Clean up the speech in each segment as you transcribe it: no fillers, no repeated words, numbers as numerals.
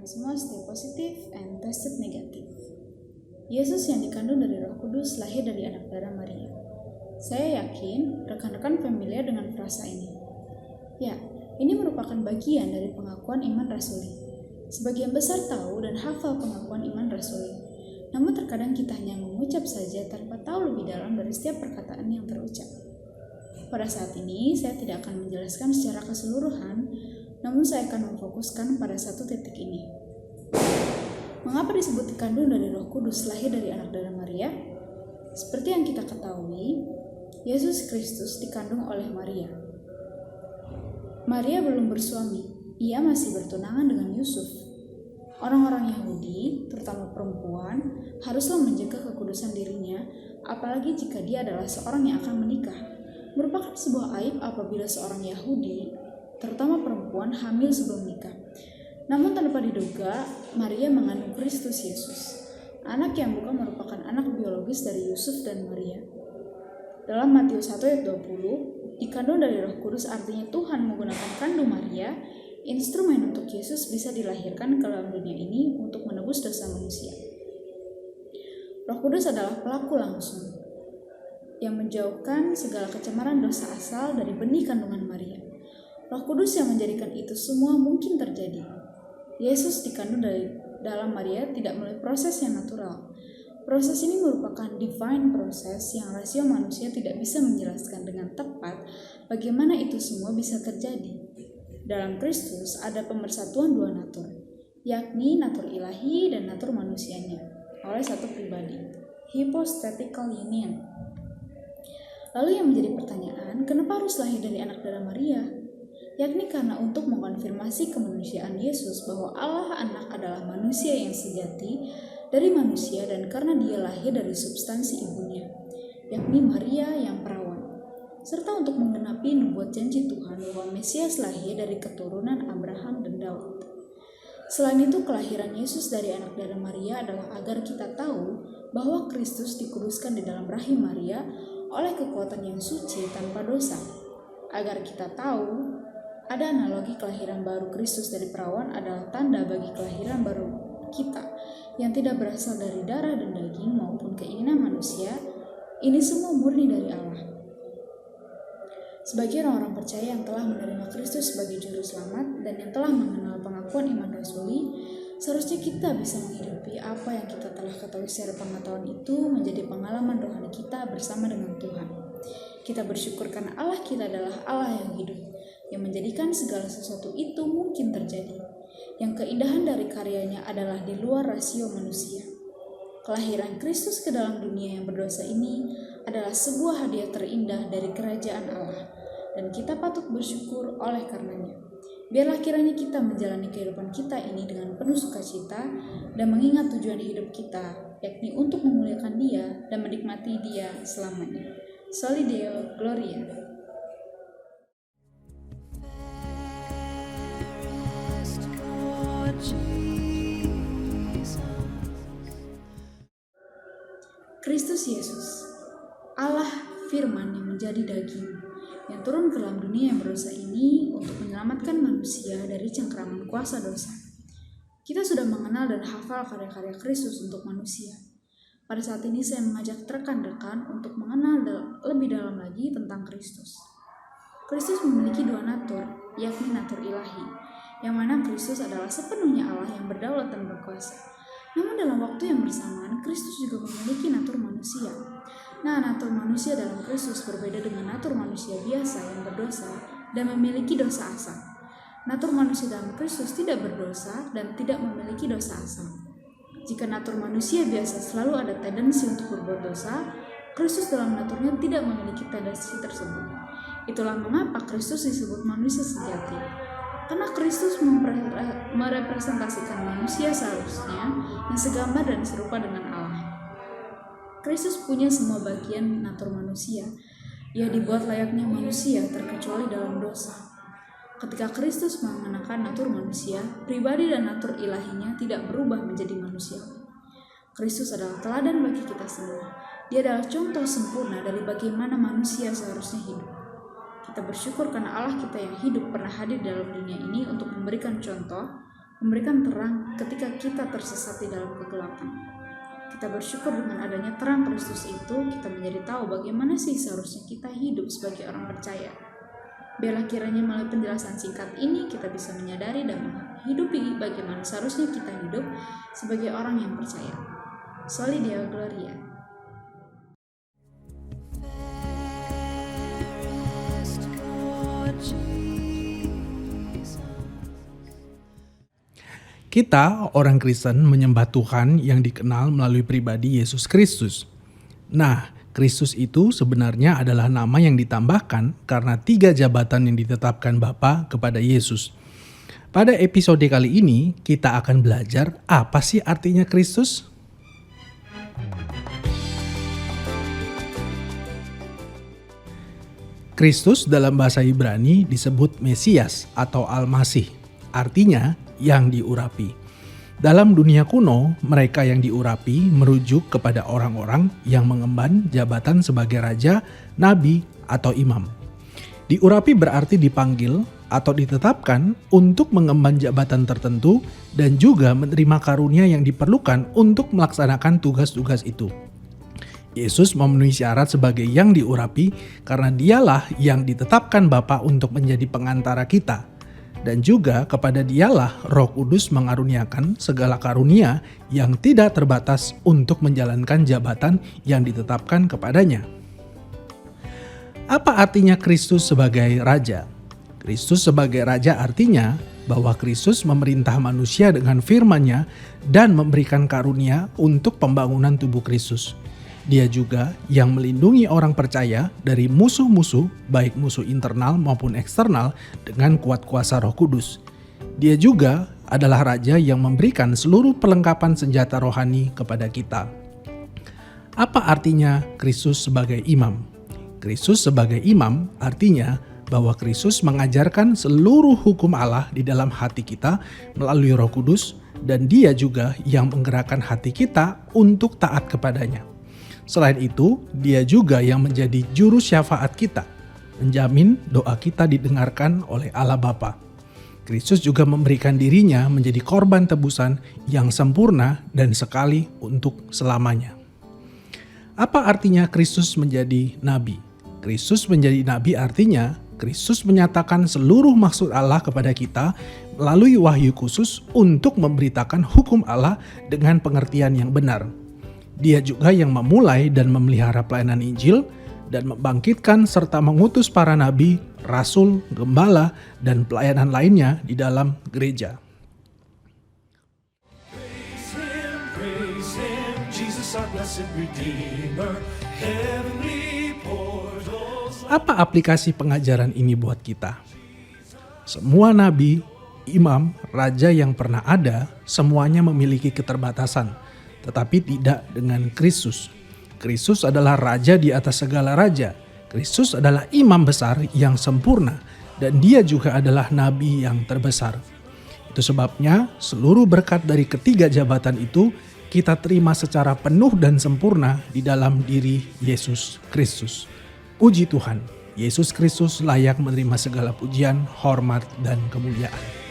semua stay positive and tested negative. Yesus yang dikandung dari Roh Kudus lahir dari anak darah Maria. Saya yakin rekan-rekan familiar dengan frasa ini. Ya, ini merupakan bagian dari pengakuan iman rasuli. Sebagian besar tahu dan hafal pengakuan iman rasuli. Namun terkadang kita hanya mengucap saja tanpa tahu lebih dalam dari setiap perkataan yang terucap. Pada saat ini, saya tidak akan menjelaskan secara keseluruhan, namun saya akan memfokuskan pada satu titik ini. Mengapa disebut dikandung dari Roh Kudus lahir dari anak darah Maria? Seperti yang kita ketahui, Yesus Kristus dikandung oleh Maria. Maria belum bersuami, ia masih bertunangan dengan Yusuf. Orang-orang Yahudi, terutama perempuan, haruslah menjaga kekudusan dirinya, apalagi jika dia adalah seorang yang akan menikah. Merupakan sebuah aib apabila seorang Yahudi, terutama perempuan, hamil sebelum nikah. Namun tanpa diduga, Maria mengandung Kristus Yesus, anak yang bukan merupakan anak biologis dari Yusuf dan Maria. Dalam Matius 1 ayat 20, dikandung dari Roh Kudus artinya Tuhan menggunakan kandung Maria, instrumen untuk Yesus bisa dilahirkan ke dalam dunia ini untuk menebus dosa manusia. Roh Kudus adalah pelaku langsung yang menjauhkan segala kecemaran dosa asal dari benih kandungan Maria. Roh Kudus yang menjadikan itu semua mungkin terjadi. Yesus dikandung dari dalam Maria tidak melalui proses yang natural. Proses ini merupakan divine proses yang rasio manusia tidak bisa menjelaskan dengan tepat bagaimana itu semua bisa terjadi. Dalam Kristus ada pemersatuan dua natur, yakni natur ilahi dan natur manusianya, oleh satu pribadi, hypostatical union. Lalu yang menjadi pertanyaan, kenapa harus lahir dari anak darah Maria? Yakni karena untuk mengkonfirmasi kemanusiaan Yesus bahwa Allah anak adalah manusia yang sejati dari manusia dan karena dia lahir dari substansi ibunya, yakni Maria yang perawan. Serta untuk menggenapi nubuat janji Tuhan bahwa Mesias lahir dari keturunan Abraham dan Daud. Selain itu, kelahiran Yesus dari anak darah Maria adalah agar kita tahu bahwa Kristus dikuduskan di dalam rahim Maria oleh kekuatan yang suci tanpa dosa. Agar kita tahu, ada analogi kelahiran baru Kristus dari perawan adalah tanda bagi kelahiran baru kita yang tidak berasal dari darah dan daging maupun keinginan manusia. Ini semua murni dari Allah. Sebagai orang-orang percaya yang telah menerima Kristus sebagai juru selamat dan yang telah mengenal pengakuan iman rasuli, seharusnya kita bisa menghidupi apa yang kita telah ketahui secara pengetahuan itu menjadi pengalaman rohani kita bersama dengan Tuhan. Kita bersyukur karena Allah kita adalah Allah yang hidup, yang menjadikan segala sesuatu itu mungkin terjadi. Yang keindahan dari karyanya adalah di luar rasio manusia. Kelahiran Kristus ke dalam dunia yang berdosa ini adalah sebuah hadiah terindah dari kerajaan Allah, dan kita patut bersyukur oleh karenanya. Biarlah kiranya kita menjalani kehidupan kita ini dengan penuh sukacita dan mengingat tujuan hidup kita, yakni untuk memuliakan Dia dan menikmati Dia selamanya. Soli Deo Gloria. Kristus Yesus, Allah Firman yang menjadi daging, yang turun ke dalam dunia yang berdosa ini untuk menyelamatkan manusia dari cengkeraman kuasa dosa. Kita sudah mengenal dan hafal karya-karya Kristus untuk manusia. Pada saat ini saya mengajak rekan-rekan untuk mengenal lebih dalam lagi tentang Kristus. Kristus memiliki dua natur, yakni natur ilahi, yang mana Kristus adalah sepenuhnya Allah yang berdaulat dan berkuasa. Namun dalam waktu yang bersamaan, Kristus juga memiliki natur manusia. Nah, natur manusia dalam Kristus berbeda dengan natur manusia biasa yang berdosa dan memiliki dosa asal. Natur manusia dalam Kristus tidak berdosa dan tidak memiliki dosa asal. Jika natur manusia biasa selalu ada tendensi untuk berbuat dosa, Kristus dalam naturnya tidak memiliki tendensi tersebut. Itulah mengapa Kristus disebut manusia sejati. Karena Kristus merepresentasikan manusia seharusnya yang segambar dan serupa dengan Allah. Kristus punya semua bagian natur manusia. Ia dibuat layaknya manusia terkecuali dalam dosa. Ketika Kristus mengenakan natur manusia, pribadi dan natur ilahinya tidak berubah menjadi manusia. Kristus adalah teladan bagi kita semua. Dia adalah contoh sempurna dari bagaimana manusia seharusnya hidup. Kita bersyukur karena Allah kita yang hidup pernah hadir dalam dunia ini untuk memberikan contoh memberikan terang ketika kita tersesat di dalam kegelapan. Kita bersyukur dengan adanya terang Kristus itu, kita menjadi tahu bagaimana sih seharusnya kita hidup sebagai orang percaya. Biarlah kiranya melalui penjelasan singkat ini kita bisa menyadari dan menghidupi bagaimana seharusnya kita hidup sebagai orang yang percaya. Soli Deo Gloria. Kita, orang Kristen, menyembah Tuhan yang dikenal melalui pribadi Yesus Kristus. Nah, Kristus itu sebenarnya adalah nama yang ditambahkan karena 3 jabatan yang ditetapkan Bapa kepada Yesus. Pada episode kali ini, kita akan belajar apa sih artinya Kristus? Kristus dalam bahasa Ibrani disebut Mesias atau Al-Masih, artinya yang diurapi. Dalam dunia kuno, mereka yang diurapi merujuk kepada orang-orang yang mengemban jabatan sebagai raja, nabi, atau imam. Diurapi berarti dipanggil atau ditetapkan untuk mengemban jabatan tertentu dan juga menerima karunia yang diperlukan untuk melaksanakan tugas-tugas itu. Yesus memenuhi syarat sebagai yang diurapi karena dialah yang ditetapkan Bapa untuk menjadi pengantara kita. Dan juga kepada dialah Roh Kudus mengaruniakan segala karunia yang tidak terbatas untuk menjalankan jabatan yang ditetapkan kepadanya. Apa artinya Kristus sebagai Raja? Kristus sebagai Raja artinya bahwa Kristus memerintah manusia dengan firman-Nya dan memberikan karunia untuk pembangunan tubuh Kristus. Dia juga yang melindungi orang percaya dari musuh-musuh, baik musuh internal maupun eksternal, dengan kuat kuasa Roh Kudus. Dia juga adalah Raja yang memberikan seluruh perlengkapan senjata rohani kepada kita. Apa artinya Kristus sebagai imam? Kristus sebagai imam artinya bahwa Kristus mengajarkan seluruh hukum Allah di dalam hati kita melalui Roh Kudus, dan Dia juga yang menggerakkan hati kita untuk taat kepadanya. Selain itu, Dia juga yang menjadi juru syafaat kita, menjamin doa kita didengarkan oleh Allah Bapa. Kristus juga memberikan dirinya menjadi korban tebusan yang sempurna dan sekali untuk selamanya. Apa artinya Kristus menjadi nabi? Kristus menjadi nabi artinya Kristus menyatakan seluruh maksud Allah kepada kita melalui wahyu khusus untuk memberitakan hukum Allah dengan pengertian yang benar. Dia juga yang memulai dan memelihara pelayanan Injil dan membangkitkan serta mengutus para nabi, rasul, gembala, dan pelayanan lainnya di dalam gereja. Apa aplikasi pengajaran ini buat kita? Semua nabi, imam, raja yang pernah ada, semuanya memiliki keterbatasan. Tetapi tidak dengan Kristus. Kristus adalah Raja di atas segala raja. Kristus adalah imam besar yang sempurna, dan Dia juga adalah nabi yang terbesar. Itu sebabnya seluruh berkat dari ketiga jabatan itu kita terima secara penuh dan sempurna di dalam diri Yesus Kristus. Puji Tuhan, Yesus Kristus layak menerima segala pujian, hormat, dan kemuliaan.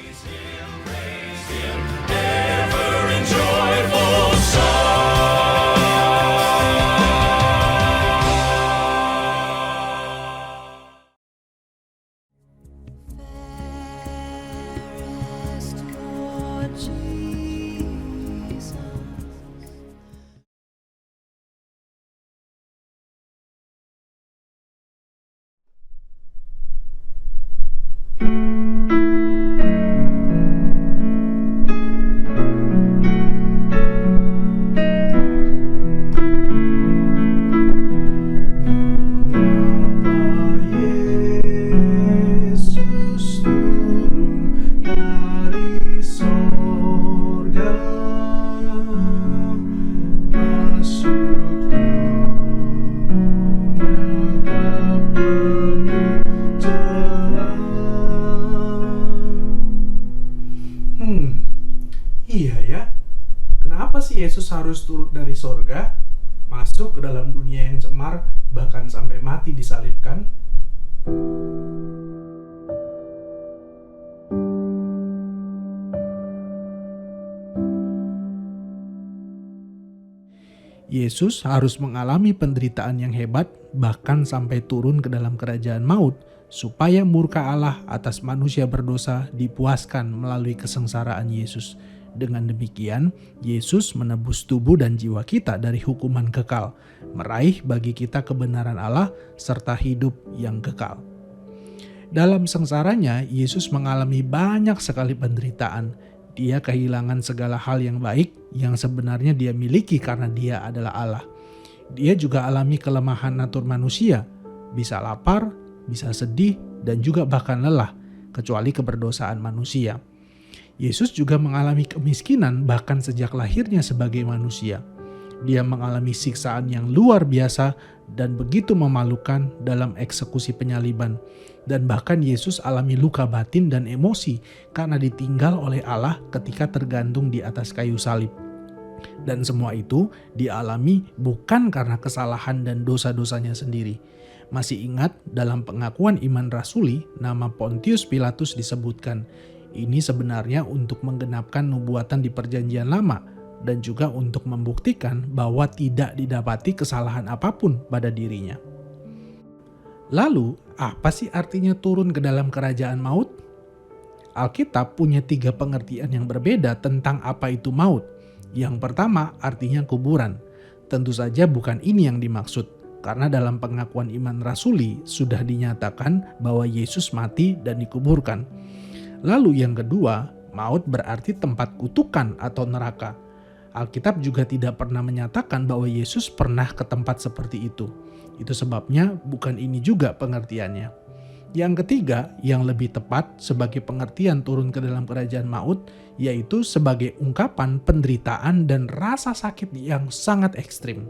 Iya ya, kenapa sih Yesus harus turun dari sorga, masuk ke dalam dunia yang cemar, bahkan sampai mati disalibkan? Yesus harus mengalami penderitaan yang hebat, bahkan sampai turun ke dalam kerajaan maut, supaya murka Allah atas manusia berdosa dipuaskan melalui kesengsaraan Yesus. Dengan demikian, Yesus menebus tubuh dan jiwa kita dari hukuman kekal, meraih bagi kita kebenaran Allah serta hidup yang kekal. Dalam sengsaranya, Yesus mengalami banyak sekali penderitaan. Dia kehilangan segala hal yang baik yang sebenarnya dia miliki karena dia adalah Allah. Dia juga alami kelemahan natur manusia, bisa lapar, bisa sedih, dan juga bahkan lelah, kecuali keberdosaan manusia. Yesus juga mengalami kemiskinan bahkan sejak lahirnya sebagai manusia. Dia mengalami siksaan yang luar biasa dan begitu memalukan dalam eksekusi penyaliban. Dan bahkan Yesus alami luka batin dan emosi karena ditinggal oleh Allah ketika tergantung di atas kayu salib. Dan semua itu dialami bukan karena kesalahan dan dosa-dosanya sendiri. Masih ingat dalam pengakuan iman rasuli, nama Pontius Pilatus disebutkan. Ini sebenarnya untuk menggenapkan nubuatan di Perjanjian Lama dan juga untuk membuktikan bahwa tidak didapati kesalahan apapun pada dirinya. Lalu, apa sih artinya turun ke dalam kerajaan maut? Alkitab punya 3 pengertian yang berbeda tentang apa itu maut. Yang pertama artinya kuburan. Tentu saja bukan ini yang dimaksud, karena dalam pengakuan iman rasuli sudah dinyatakan bahwa Yesus mati dan dikuburkan. Lalu yang kedua, maut berarti tempat kutukan atau neraka. Alkitab juga tidak pernah menyatakan bahwa Yesus pernah ke tempat seperti itu. Itu sebabnya bukan ini juga pengertiannya. Yang ketiga, yang lebih tepat sebagai pengertian turun ke dalam kerajaan maut, yaitu sebagai ungkapan penderitaan dan rasa sakit yang sangat ekstrim.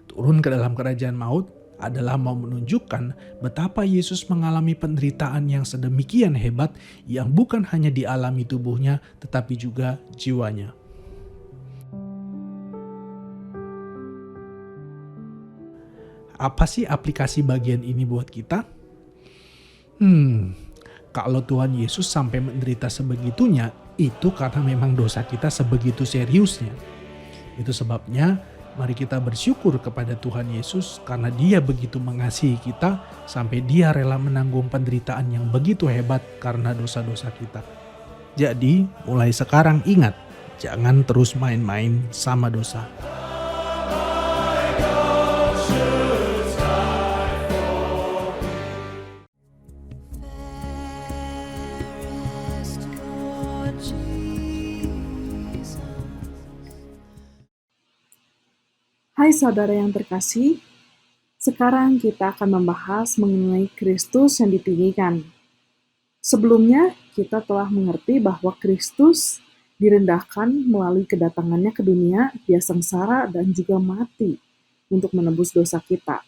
Turun ke dalam kerajaan maut adalah mau menunjukkan betapa Yesus mengalami penderitaan yang sedemikian hebat yang bukan hanya dialami tubuhnya tetapi juga jiwanya. Apa sih aplikasi bagian ini buat kita? Kalau Tuhan Yesus sampai menderita sebegitunya, itu karena memang dosa kita sebegitu seriusnya. Itu sebabnya mari kita bersyukur kepada Tuhan Yesus karena Dia begitu mengasihi kita sampai Dia rela menanggung penderitaan yang begitu hebat karena dosa-dosa kita. Jadi, mulai sekarang ingat, jangan terus main-main sama dosa. Hai saudara yang terkasih, sekarang kita akan membahas mengenai Kristus yang ditinggikan. Sebelumnya, kita telah mengerti bahwa Kristus direndahkan melalui kedatangannya ke dunia, Dia sengsara dan juga mati untuk menebus dosa kita.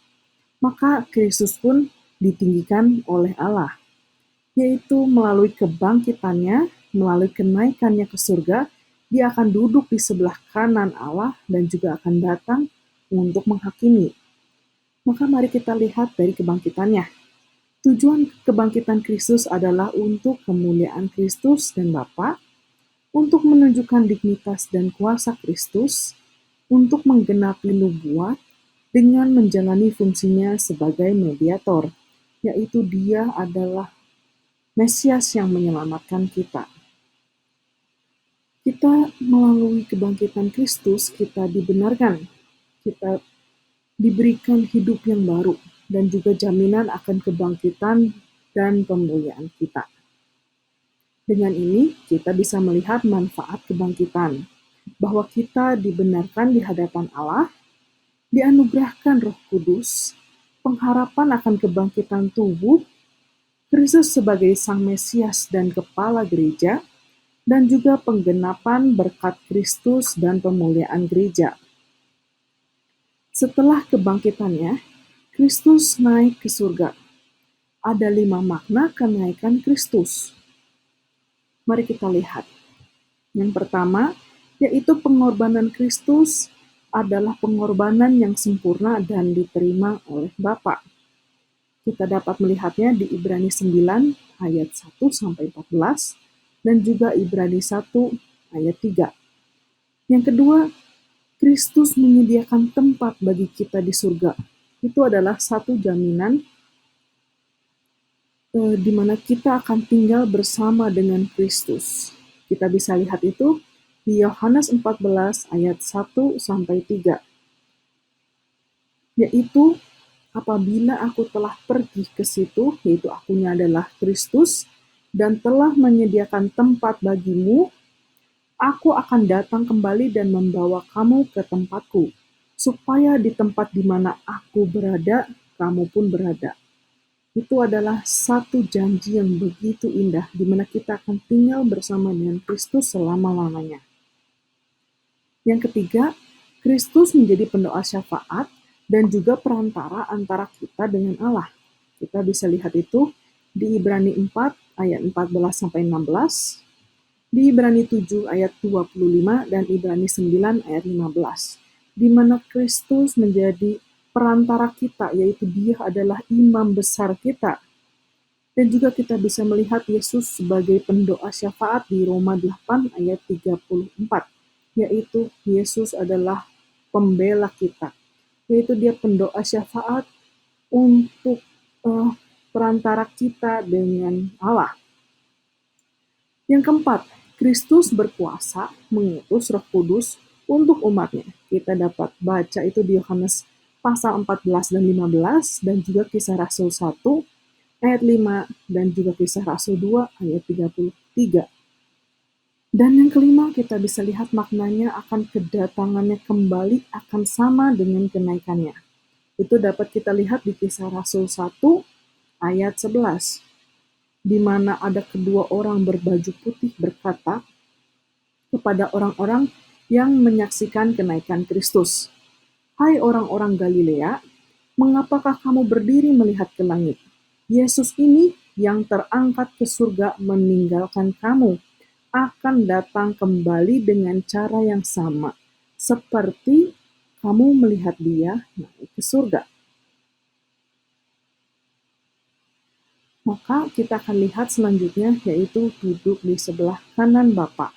Maka Kristus pun ditinggikan oleh Allah, yaitu melalui kebangkitannya, melalui kenaikannya ke surga, Dia akan duduk di sebelah kanan Allah dan juga akan datang untuk menghakimi. Maka mari kita lihat dari kebangkitannya. Tujuan kebangkitan Kristus adalah untuk kemuliaan Kristus dan Bapa, untuk menunjukkan dignitas dan kuasa Kristus, untuk menggenapi nubuat dengan menjalani fungsinya sebagai mediator, yaitu Dia adalah Mesias yang menyelamatkan kita. Kita melalui kebangkitan Kristus, kita dibenarkan. Kita diberikan hidup yang baru dan juga jaminan akan kebangkitan dan pemuliaan kita. Dengan ini, kita bisa melihat manfaat kebangkitan, bahwa kita dibenarkan di hadapan Allah, dianugerahkan Roh Kudus, pengharapan akan kebangkitan tubuh, Kristus sebagai Sang Mesias dan Kepala Gereja, dan juga penggenapan berkat Kristus dan pemuliaan gereja. Setelah kebangkitannya, Kristus naik ke surga. Ada 5 makna kenaikan Kristus. Mari kita lihat. Yang pertama, yaitu pengorbanan Kristus adalah pengorbanan yang sempurna dan diterima oleh Bapa. Kita dapat melihatnya di Ibrani 9 ayat 1-14 dan juga Ibrani 1 ayat 3. Yang kedua, Kristus menyediakan tempat bagi kita di surga. Itu adalah satu jaminan di mana kita akan tinggal bersama dengan Kristus. Kita bisa lihat itu di Yohanes 14 ayat 1 sampai 3. Yaitu apabila aku telah pergi ke situ, yaitu akunya adalah Kristus, dan telah menyediakan tempat bagimu, aku akan datang kembali dan membawa kamu ke tempatku, supaya di tempat di mana aku berada, kamu pun berada. Itu adalah satu janji yang begitu indah, di mana kita akan tinggal bersama dengan Kristus selama-lamanya. Yang ketiga, Kristus menjadi pendoa syafaat dan juga perantara antara kita dengan Allah. Kita bisa lihat itu di Ibrani 4 ayat 14-16, di Ibrani 7 ayat 25, dan Ibrani 9 ayat 15, di mana Kristus menjadi perantara kita, yaitu Dia adalah imam besar kita. Dan juga kita bisa melihat Yesus sebagai pendoa syafaat di Roma 8 ayat 34, yaitu Yesus adalah pembela kita, yaitu Dia pendoa syafaat untuk perantara kita dengan Allah. Yang keempat, Kristus berkuasa mengutus Roh Kudus untuk umatnya. Kita dapat baca itu di Yohanes pasal 14 dan 15, dan juga Kisah Rasul 1 ayat 5, dan juga Kisah Rasul 2 ayat 33. Dan yang kelima, kita bisa lihat maknanya akan kedatangannya kembali akan sama dengan kenaikannya. Itu dapat kita lihat di Kisah Rasul 1 ayat 11, di mana ada kedua orang berbaju putih berkata kepada orang-orang yang menyaksikan kenaikan Kristus, "Hai orang-orang Galilea, mengapakah kamu berdiri melihat ke langit? Yesus ini yang terangkat ke surga meninggalkan kamu, akan datang kembali dengan cara yang sama, seperti kamu melihat Dia naik ke surga." Maka kita akan lihat selanjutnya, yaitu duduk di sebelah kanan Bapa.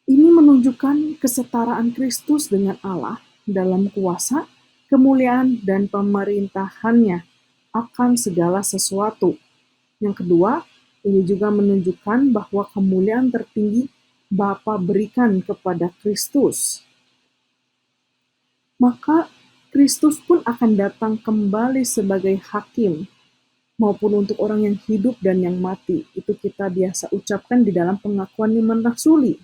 Ini menunjukkan kesetaraan Kristus dengan Allah dalam kuasa, kemuliaan, dan pemerintahannya akan segala sesuatu. Yang kedua, ini juga menunjukkan bahwa kemuliaan tertinggi Bapa berikan kepada Kristus. Maka Kristus pun akan datang kembali sebagai hakim, maupun untuk orang yang hidup dan yang mati. Itu kita biasa ucapkan di dalam pengakuan iman rasuli,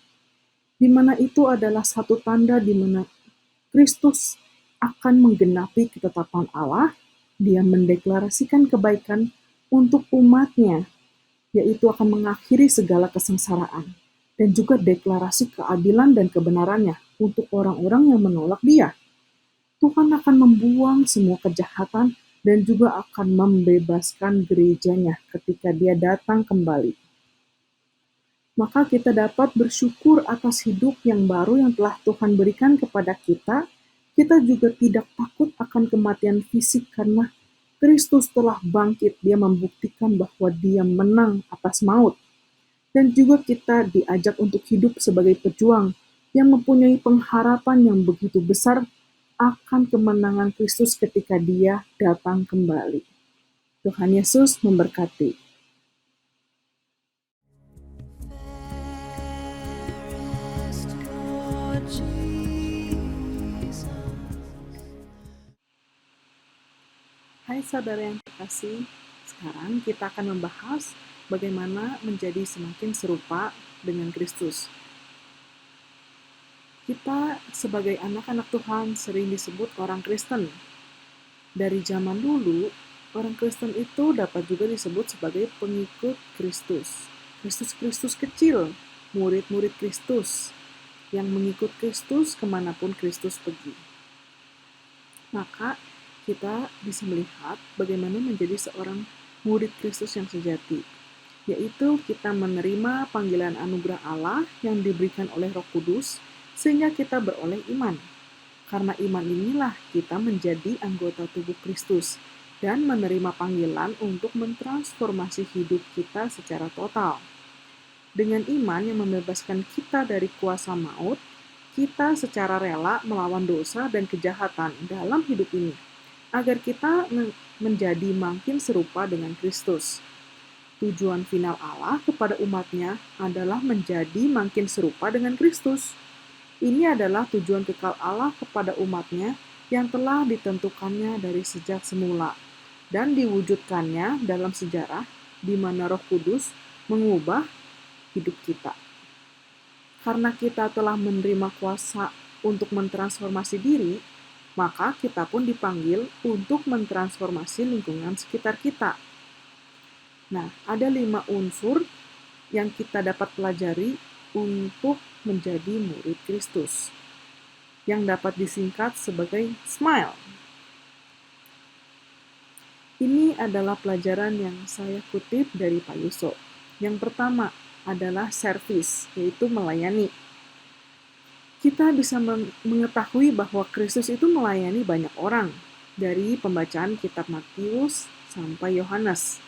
di mana itu adalah satu tanda di mana Kristus akan menggenapi ketetapan Allah. Dia mendeklarasikan kebaikan untuk umatnya, yaitu akan mengakhiri segala kesengsaraan, dan juga deklarasi keadilan dan kebenarannya untuk orang-orang yang menolak Dia. Tuhan akan membuang semua kejahatan dan juga akan membebaskan gerejanya ketika Dia datang kembali. Maka kita dapat bersyukur atas hidup yang baru yang telah Tuhan berikan kepada kita. Kita juga tidak takut akan kematian fisik karena Kristus telah bangkit. Dia membuktikan bahwa Dia menang atas maut. Dan juga kita diajak untuk hidup sebagai pejuang yang mempunyai pengharapan yang begitu besar akan kemenangan Kristus ketika Dia datang kembali. Tuhan Yesus memberkati. Hai saudara yang terkasih, sekarang kita akan membahas bagaimana menjadi semakin serupa dengan Kristus. Kita sebagai anak-anak Tuhan sering disebut orang Kristen. Dari zaman dulu, orang Kristen itu dapat juga disebut sebagai pengikut Kristus. Kristus kecil, murid-murid Kristus, yang mengikut Kristus kemanapun Kristus pergi. Maka kita bisa melihat bagaimana menjadi seorang murid Kristus yang sejati, yaitu kita menerima panggilan anugerah Allah yang diberikan oleh Roh Kudus, sehingga kita beroleh iman. Karena iman inilah kita menjadi anggota tubuh Kristus dan menerima panggilan untuk mentransformasi hidup kita secara total. Dengan iman yang membebaskan kita dari kuasa maut, kita secara rela melawan dosa dan kejahatan dalam hidup ini, agar kita menjadi makin serupa dengan Kristus. Tujuan final Allah kepada umatnya adalah menjadi makin serupa dengan Kristus. Ini adalah tujuan kekal Allah kepada umatnya yang telah ditentukannya dari sejak semula dan diwujudkannya dalam sejarah di mana Roh Kudus mengubah hidup kita. Karena kita telah menerima kuasa untuk mentransformasi diri, maka kita pun dipanggil untuk mentransformasi lingkungan sekitar kita. Nah, ada 5 unsur yang kita dapat pelajari untuk menjadi murid Kristus, yang dapat disingkat sebagai SMILE. Ini adalah pelajaran yang saya kutip dari Pak Yuso. Yang pertama adalah service, yaitu melayani. Kita bisa mengetahui bahwa Kristus itu melayani banyak orang, dari pembacaan kitab Matius sampai Yohanes.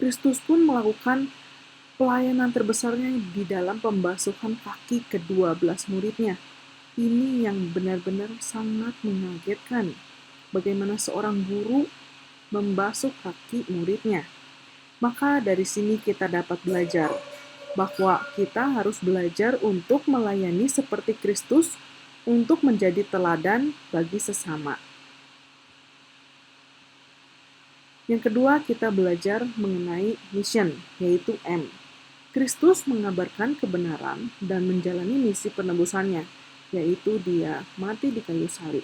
Kristus pun melakukan pelayanan terbesarnya di dalam pembasuhan kaki ke-12 muridnya. Ini yang benar-benar sangat mengagetkan. Bagaimana seorang guru membasuh kaki muridnya. Maka dari sini kita dapat belajar bahwa kita harus belajar untuk melayani seperti Kristus untuk menjadi teladan bagi sesama. Yang kedua, kita belajar mengenai mission, yaitu M. Kristus mengabarkan kebenaran dan menjalani misi penebusannya, yaitu Dia mati di kayu salib.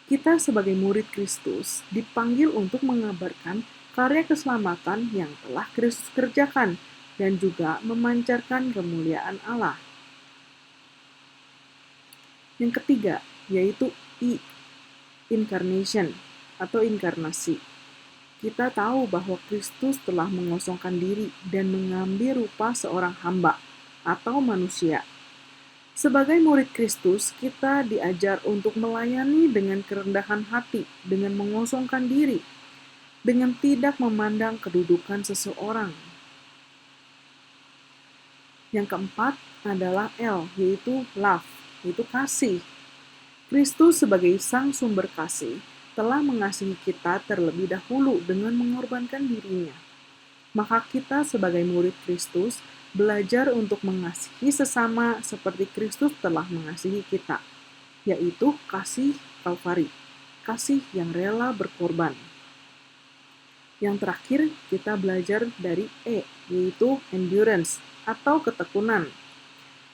Kita sebagai murid Kristus dipanggil untuk mengabarkan karya keselamatan yang telah Kristus kerjakan dan juga memancarkan kemuliaan Allah. Yang ketiga, yaitu I, incarnation atau inkarnasi. Kita tahu bahwa Kristus telah mengosongkan diri dan mengambil rupa seorang hamba atau manusia. Sebagai murid Kristus, kita diajar untuk melayani dengan kerendahan hati, dengan mengosongkan diri, dengan tidak memandang kedudukan seseorang. Yang keempat adalah L, yaitu love, yaitu kasih. Kristus sebagai sang sumber kasih telah mengasihi kita terlebih dahulu dengan mengorbankan dirinya. Maka kita sebagai murid Kristus belajar untuk mengasihi sesama seperti Kristus telah mengasihi kita, yaitu kasih Kalvari, kasih yang rela berkorban. Yang terakhir, kita belajar dari E, yaitu endurance atau ketekunan.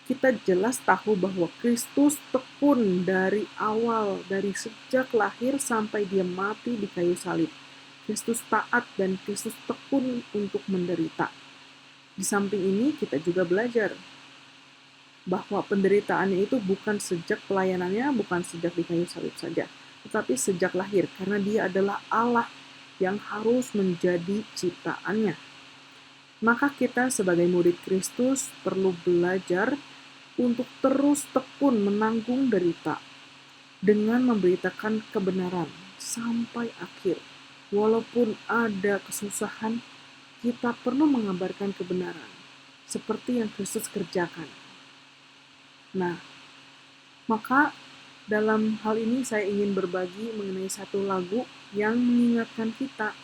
Kita jelas tahu bahwa Kristus tekun dari awal, dari sejak lahir sampai Dia mati di kayu salib. Kristus taat dan Kristus tekun untuk menderita. Di samping ini, kita juga belajar bahwa penderitaannya itu bukan sejak pelayanannya, bukan sejak di kayu salib saja, tetapi sejak lahir, karena Dia adalah Allah yang harus menjadi ciptaannya. Maka kita sebagai murid Kristus perlu belajar untuk terus tekun menanggung derita dengan memberitakan kebenaran sampai akhir. Walaupun ada kesusahan, kita perlu mengabarkan kebenaran seperti yang Kristus kerjakan. Nah, maka dalam hal ini saya ingin berbagi mengenai satu lagu yang mengingatkan kita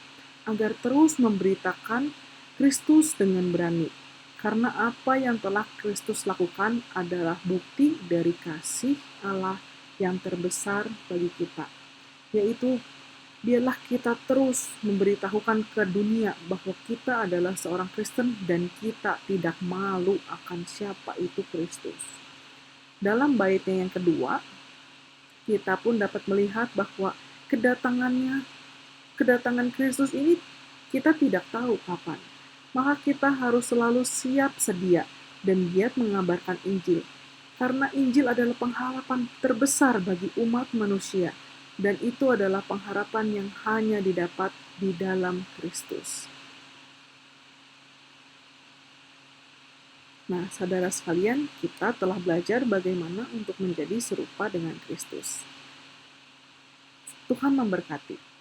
agar terus memberitakan Kristus dengan berani. Karena apa yang telah Kristus lakukan adalah bukti dari kasih Allah yang terbesar bagi kita. Yaitu, biarlah kita terus memberitahukan ke dunia bahwa kita adalah seorang Kristen dan kita tidak malu akan siapa itu Kristus. Dalam baitnya yang kedua, kita pun dapat melihat bahwa kedatangan Kristus ini kita tidak tahu kapan. Maka kita harus selalu siap sedia dan giat mengabarkan Injil. Karena Injil adalah pengharapan terbesar bagi umat manusia. Dan itu adalah pengharapan yang hanya didapat di dalam Kristus. Nah, saudara sekalian, kita telah belajar bagaimana untuk menjadi serupa dengan Kristus. Tuhan memberkati.